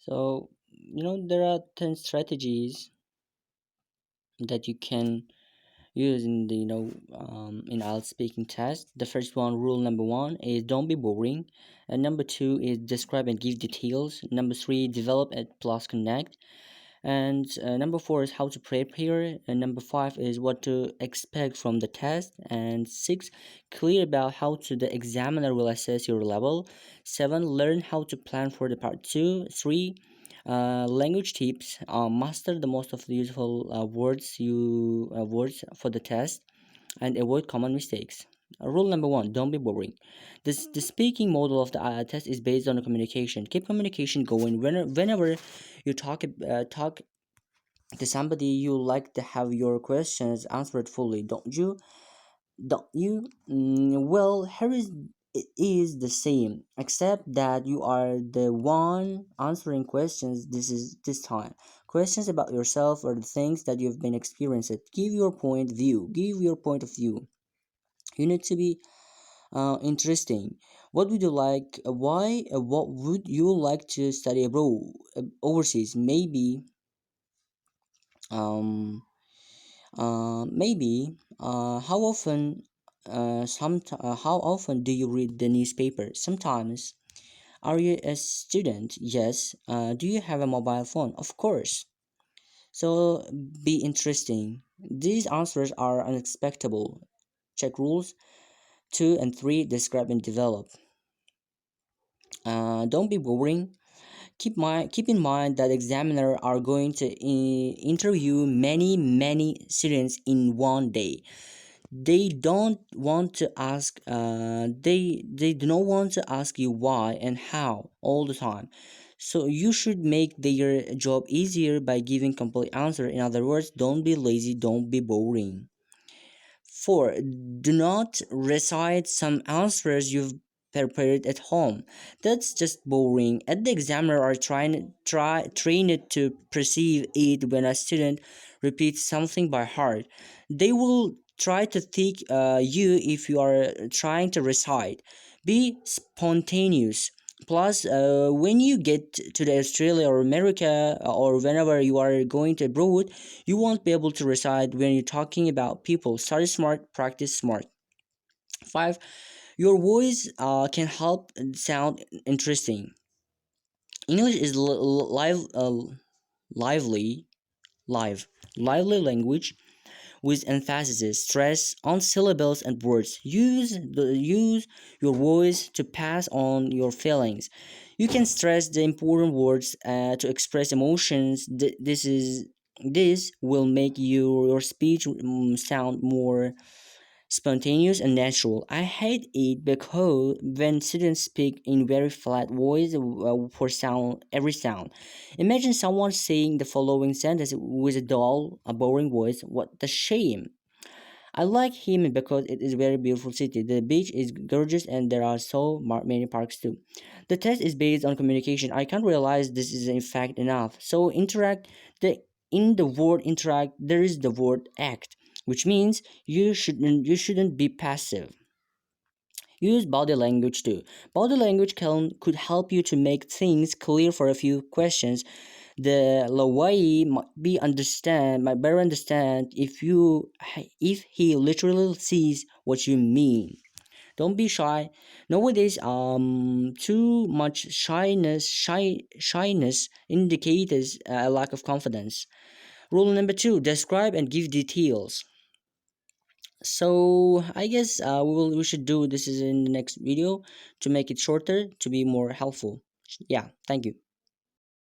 So, there are 10 strategies that you can use in the, in IELTS speaking test. The first one, rule number one, is don't be boring. And number two is describe and give details. Number three, develop and plus connect. And number four is how to prepare. And number five is what to expect from the test. And six, clear about how to the examiner will assess your level. Seven, learn how to plan for the part two. Three, language tips. Master the most of the useful words for the test and avoid common mistakes. Rule number one: don't be boring. The speaking model of the test is based on communication. Keep communication going. Whenever you talk to somebody, you like to have your questions answered fully, don't you? Don't you? Well, here is it is the same, except that you are the one answering questions. This time questions about yourself or the things that you've been experiencing. Give your point of view. Give your point of view. You need to be interesting. What would you like? Why? What would you like to study abroad, overseas? Um, how often? How often do you read the newspaper? Sometimes. Are you a student? Yes. Do you have a mobile phone? Of course. So be interesting. These answers are unexpected. Check rules 2 and 3, describe and develop. Don't be boring. Keep in mind that examiners are going to interview many students in one day. They don't want to ask they do not want to ask you why and how all the time. So you should make their job easier by giving complete answer. In other words, don't be lazy, don't be boring. 4. Do not recite some answers you've prepared at home. That's just boring. At the examiner are trained to perceive it when a student repeats something by heart. They will try to think you if you are trying to recite. Be spontaneous. Plus, when you get to the Australia or America or whenever you are going to abroad, you won't be able to recite when you're talking about people. Study smart, practice smart. 5. Your voice can help sound interesting. English is lively, live, lively language with emphasis, stress on syllables and words. Use your voice to pass on your feelings. You can stress the important words to express emotions. This will make your speech sound more spontaneous and natural. I hate it because when students speak in very flat voice for sound every sound. Imagine someone saying the following sentence with a dull, a boring voice. What the shame! I like him because it is a very beautiful city. The beach is gorgeous and there are many parks too. The test is based on communication. I can't realize this is in fact enough. So interact the in the word interact there is the word act, which means you shouldn't be passive. Use body language too. Body language could help you to make things clear for a few questions. The Lawai might better understand if he literally sees what you mean. Don't be shy. Nowadays, too much shyness indicates a lack of confidence. Rule number two: describe and give details. So I guess we should do this is in the next video to make it shorter to be more helpful. Yeah, thank you.